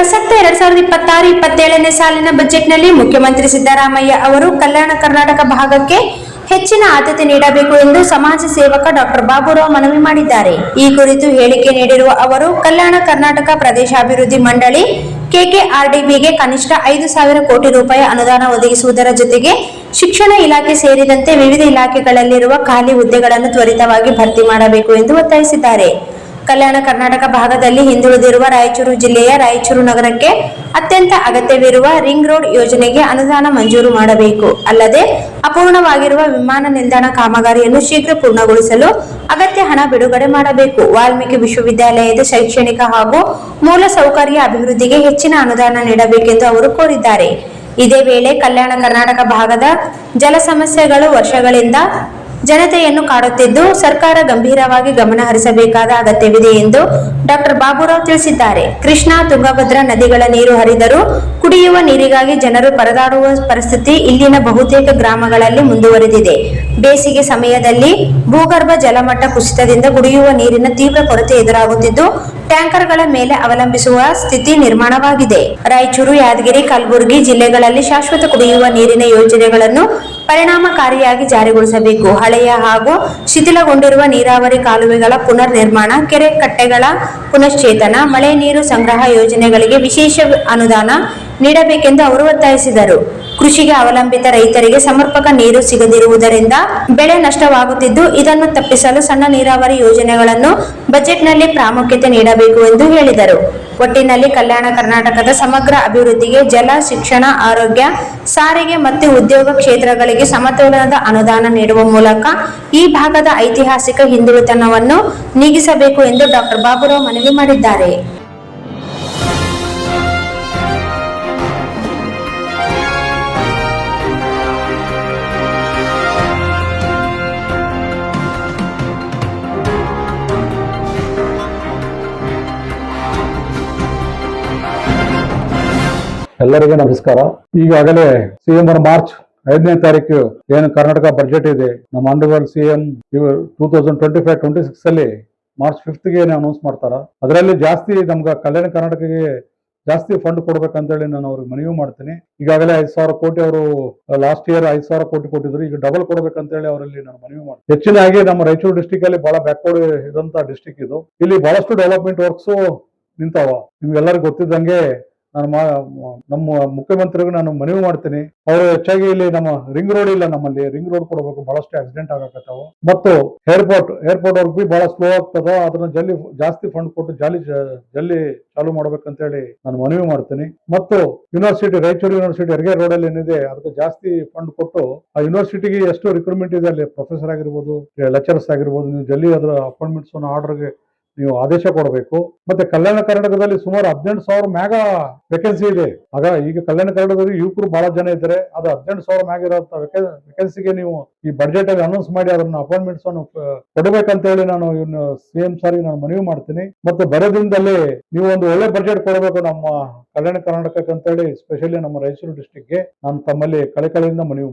ಪ್ರಸಕ್ತ 2026-27ನೇ ಸಾಲಿನ ಬಜೆಟ್ನಲ್ಲಿ ಮುಖ್ಯಮಂತ್ರಿ ಸಿದ್ದರಾಮಯ್ಯ ಅವರು ಕಲ್ಯಾಣ ಕರ್ನಾಟಕ ಭಾಗಕ್ಕೆ ಹೆಚ್ಚಿನ ಆದ್ಯತೆ ನೀಡಬೇಕು ಎಂದು ಸಮಾಜ ಸೇವಕ ಡಾಕ್ಟರ್ ಬಾಬುರಾವ್ ಮನವಿ ಮಾಡಿದ್ದಾರೆ. ಈ ಕುರಿತು ಹೇಳಿಕೆ ನೀಡಿರುವ ಅವರು, ಕಲ್ಯಾಣ ಕರ್ನಾಟಕ ಪ್ರದೇಶಾಭಿವೃದ್ಧಿ ಮಂಡಳಿ ಕೆಕೆಆರ್ಡಿಬಿಗೆ ಕನಿಷ್ಠ 5,000 ಕೋಟಿ ರೂಪಾಯಿ ಅನುದಾನ ಒದಗಿಸುವುದರ ಜೊತೆಗೆ ಶಿಕ್ಷಣ ಇಲಾಖೆ ಸೇರಿದಂತೆ ವಿವಿಧ ಇಲಾಖೆಗಳಲ್ಲಿರುವ ಖಾಲಿ ಹುದ್ದೆಗಳನ್ನು ತ್ವರಿತವಾಗಿ ಭರ್ತಿ ಮಾಡಬೇಕು ಎಂದು ಒತ್ತಾಯಿಸಿದ್ದಾರೆ. ಕಲ್ಯಾಣ ಕರ್ನಾಟಕ ಭಾಗದಲ್ಲಿ ಹಿಂದುಳಿದಿರುವ ರಾಯಚೂರು ಜಿಲ್ಲೆಯ ರಾಯಚೂರು ನಗರಕ್ಕೆ ಅತ್ಯಂತ ಅಗತ್ಯವಿರುವ ರಿಂಗ್ ರೋಡ್ ಯೋಜನೆಗೆ ಅನುದಾನ ಮಂಜೂರು ಮಾಡಬೇಕು. ಅಲ್ಲದೆ ಅಪೂರ್ಣವಾಗಿರುವ ವಿಮಾನ ನಿಲ್ದಾಣ ಕಾಮಗಾರಿಯನ್ನು ಶೀಘ್ರ ಪೂರ್ಣಗೊಳಿಸಲು ಅಗತ್ಯ ಹಣ ಬಿಡುಗಡೆ ಮಾಡಬೇಕು. ವಾಲ್ಮೀಕಿ ವಿಶ್ವವಿದ್ಯಾಲಯದ ಶೈಕ್ಷಣಿಕ ಹಾಗೂ ಮೂಲಸೌಕರ್ಯ ಅಭಿವೃದ್ಧಿಗೆ ಹೆಚ್ಚಿನ ಅನುದಾನ ನೀಡಬೇಕೆಂದು ಅವರು ಕೋರಿದ್ದಾರೆ. ಇದೇ ವೇಳೆ ಕಲ್ಯಾಣ ಕರ್ನಾಟಕ ಭಾಗದ ಜಲ ಸಮಸ್ಯೆಗಳು ವರ್ಷಗಳಿಂದ ಜನತೆಯನ್ನು ಕಾಡುತ್ತಿದ್ದು, ಸರ್ಕಾರ ಗಂಭೀರವಾಗಿ ಗಮನ ಹರಿಸಬೇಕಾದ ಅಗತ್ಯವಿದೆ ಎಂದು ಡಾಕ್ಟರ್ ಬಾಬುರಾವ್ ತಿಳಿಸಿದ್ದಾರೆ. ಕೃಷ್ಣಾ, ತುಂಗಭದ್ರಾ ನದಿಗಳ ನೀರು ಹರಿದರೂ ಕುಡಿಯುವ ನೀರಿಗಾಗಿ ಜನರು ಪರದಾಡುವ ಪರಿಸ್ಥಿತಿ ಇಲ್ಲಿನ ಬಹುತೇಕ ಗ್ರಾಮಗಳಲ್ಲಿ ಮುಂದುವರೆದಿದೆ. ಬೇಸಿಗೆ ಸಮಯದಲ್ಲಿ ಭೂಗರ್ಭ ಜಲಮಟ್ಟ ಕುಸಿತದಿಂದ ಕುಡಿಯುವ ನೀರಿನ ತೀವ್ರ ಕೊರತೆ ಎದುರಾಗುತ್ತಿದ್ದು, ಟ್ಯಾಂಕರ್ಗಳ ಮೇಲೆ ಅವಲಂಬಿಸುವ ಸ್ಥಿತಿ ನಿರ್ಮಾಣವಾಗಿದೆ. ರಾಯಚೂರು, ಯಾದಗಿರಿ, ಕಲಬುರಗಿ ಜಿಲ್ಲೆಗಳಲ್ಲಿ ಶಾಶ್ವತ ಕುಡಿಯುವ ನೀರಿನ ಯೋಜನೆಗಳನ್ನು ಪರಿಣಾಮಕಾರಿಯಾಗಿ ಜಾರಿಗೊಳಿಸಬೇಕು. ಹಳೆಯ ಹಾಗೂ ಶಿಥಿಲಗೊಂಡಿರುವ ನೀರಾವರಿ ಕಾಲುವೆಗಳ ಪುನರ್ ನಿರ್ಮಾಣ, ಕೆರೆ ಕಟ್ಟೆಗಳ ಪುನಶ್ಚೇತನ, ಮಳೆ ನೀರು ಸಂಗ್ರಹ ಯೋಜನೆಗಳಿಗೆ ವಿಶೇಷ ಅನುದಾನ ನೀಡಬೇಕೆಂದು ಅವರು ಒತ್ತಾಯಿಸಿದರು. ಕೃಷಿಗೆ ಅವಲಂಬಿತ ರೈತರಿಗೆ ಸಮರ್ಪಕ ನೀರು ಸಿಗದಿರುವುದರಿಂದ ಬೆಳೆ ನಷ್ಟವಾಗುತ್ತಿದ್ದು, ಇದನ್ನು ತಪ್ಪಿಸಲು ಸಣ್ಣ ನೀರಾವರಿ ಯೋಜನೆಗಳನ್ನು ಬಜೆಟ್ನಲ್ಲಿ ಪ್ರಾಮುಖ್ಯತೆ ನೀಡಬೇಕು ಎಂದು ಹೇಳಿದರು. ಒಟ್ಟಿನಲ್ಲಿ ಕಲ್ಯಾಣ ಕರ್ನಾಟಕದ ಸಮಗ್ರ ಅಭಿವೃದ್ಧಿಗೆ ಜಲ, ಶಿಕ್ಷಣ, ಆರೋಗ್ಯ, ಸಾರಿಗೆ ಮತ್ತು ಉದ್ಯೋಗ ಕ್ಷೇತ್ರಗಳಿಗೆ ಸಮತೋಲನದ ಅನುದಾನ ನೀಡುವ ಮೂಲಕ ಈ ಭಾಗದ ಐತಿಹಾಸಿಕ ಹಿಂದುಳಿತನವನ್ನು ನೀಗಿಸಬೇಕು ಎಂದು ಡಾಕ್ಟರ್ ಬಾಬುರಾವ್ ಮನವಿ ಮಾಡಿದ್ದಾರೆ. ಎಲ್ಲರಿಗೂ ನಮಸ್ಕಾರ. ಈಗಾಗಲೇ ಸಿಎಂ ಮಾರ್ಚ್ 5ನೇ ತಾರೀಕು ಏನು ಕರ್ನಾಟಕ ಬಜೆಟ್ ಇದೆ, ನಮ್ಮ ಆನರಬಲ್ ಸಿಎಂ 2025-26 ಅಲ್ಲಿ ಮಾರ್ಚ್ 5ಗೆ ಅನೌನ್ಸ್ ಮಾಡ್ತಾರ. ಅದರಲ್ಲಿ ಜಾಸ್ತಿ ನಮ್ಗೆ ಕಲ್ಯಾಣ ಕರ್ನಾಟಕಕ್ಕೆ ಜಾಸ್ತಿ ಫಂಡ್ ಕೊಡ್ಬೇಕಂತೇಳಿ ನಾನು ಅವ್ರಿಗೆ ಮನವಿ ಮಾಡ್ತೀನಿ. ಈಗಾಗಲೇ 5,000 ಕೋಟಿ ಅವರು ಲಾಸ್ಟ್ ಇಯರ್ 5,000 ಕೋಟಿ ಕೊಟ್ಟಿದ್ರು, ಈಗ ಡಬಲ್ ಕೊಡ್ಬೇಕಂತೇಳಿ ಅವರಲ್ಲಿ ನಾನು ಮನವಿ ಮಾಡ್ತೀನಿ. ಹೆಚ್ಚಿನಾಗಿ ನಮ್ಮ ರಾಯಚೂರು ಡಿಸ್ಟಿಕ್ ಅಲ್ಲಿ ಬಹಳ ಬ್ಯಾಕ್ವರ್ಡ್ ಇರುವಂತಹ ಡಿಸ್ಟಿಕ್ ಇದು. ಇಲ್ಲಿ ಬಹಳಷ್ಟು ಡೆವಲಪ್ಮೆಂಟ್ ವರ್ಕ್ಸ್ ನಿಂತಾವ. ನಿಮ್ಗೆಲ್ಲರಿಗೂ ಗೊತ್ತಿದ್ದಂಗೆ ನಾನು ನಮ್ಮ ಮುಖ್ಯಮಂತ್ರಿಗೂ ನಾನು ಮನವಿ ಮಾಡ್ತೀನಿ. ಅವರು ಹೆಚ್ಚಾಗಿ ಇಲ್ಲಿ ನಮ್ಮ ರಿಂಗ್ ರೋಡ್ ಇಲ್ಲ, ನಮ್ಮಲ್ಲಿ ರಿಂಗ್ ರೋಡ್ ಕೊಡಬೇಕು. ಬಹಳಷ್ಟು ಆಕ್ಸಿಡೆಂಟ್ ಆಗಕತ್ತಾವ. ಮತ್ತು ಏರ್ಪೋರ್ಟ್ ವರ್ಕ್ ಬಿ ಬಹಳ ಸ್ಲೋ ಆಗ್ತದ. ಅದನ್ನ ಜಾಸ್ತಿ ಫಂಡ್ ಕೊಟ್ಟು ಜಲ್ದಿ ಚಾಲು ಮಾಡ್ಬೇಕಂತ ಹೇಳಿ ನಾನು ಮನವಿ ಮಾಡ್ತೀನಿ. ಮತ್ತು ಯೂನಿವರ್ಸಿಟಿ, ರಾಯಚೂರು ಯೂನಿವರ್ಸಿಟಿ ಹೆರಿಗೆ ರೋಡ್ ಅಲ್ಲಿ ಏನಿದೆ ಅದಕ್ಕೆ ಜಾಸ್ತಿ ಫಂಡ್ ಕೊಟ್ಟು ಆ ಯೂನಿವರ್ಸಿಟಿಗೆ ಎಷ್ಟು ರಿಕ್ರೂಟ್ಮೆಂಟ್ ಇದೆ ಅಲ್ಲಿ ಪ್ರೊಫೆಸರ್ ಆಗಿರ್ಬೋದು, ಲೆಕ್ಚರರ್ಸ್ ಆಗಿರ್ಬೋದು, ನೀವು ಜಲ್ದಿ ಅದರ ಅಪಾಯಿಂಟ್ಮೆಂಟ್ಸ್ ಆರ್ಡರ್ಗೆ ನೀವು ಆದೇಶ ಕೊಡಬೇಕು. ಮತ್ತೆ ಕಲ್ಯಾಣ ಕರ್ನಾಟಕದಲ್ಲಿ ಸುಮಾರು 18,000 ಮ್ಯಾಗ ವೇಕೆನ್ಸಿ ಇದೆ. ಆಗ ಈಗ ಕಲ್ಯಾಣ ಕರ್ನಾಟಕದಲ್ಲಿ ಯುವಕರು ಬಹಳ ಜನ ಇದ್ದಾರೆ. ಅದು 18,000 ಮ್ಯಾಗ ಇರುವಂತ ವೇಕೆನ್ಸಿಗೆ ನೀವು ಈ ಬಜೆಟ್ ಅಲ್ಲಿ ಅನೌನ್ಸ್ ಮಾಡಿ ಅದನ್ನ ಅಪಾಯಿಂಟ್ಮೆಂಟ್ಸ್ ಅನ್ನು ಕೊಡಬೇಕಂತ ಹೇಳಿ ನಾನು ಇನ್ನು ಸಿಎಂ ಸಾರಿಗೆ ನಾನು ಮನವಿ ಮಾಡ್ತೀನಿ. ಮತ್ತೆ ಬರೋ ದಿನದಲ್ಲಿ ನೀವು ಒಂದು ಒಳ್ಳೆ ಬಜೆಟ್ ಕೊಡಬೇಕು ನಮ್ಮ ಕಲ್ಯಾಣ ಕರ್ನಾಟಕಕ್ಕೆ ಅಂತ ಹೇಳಿ, ಸ್ಪೆಷಲಿ ನಮ್ಮ ರಾಯಚೂರು ಡಿಸ್ಟಿಕ್ಗೆ ನಾನು ತಮ್ಮಲ್ಲಿ ಕಳಕಳಿಯಿಂದ ಮನವಿ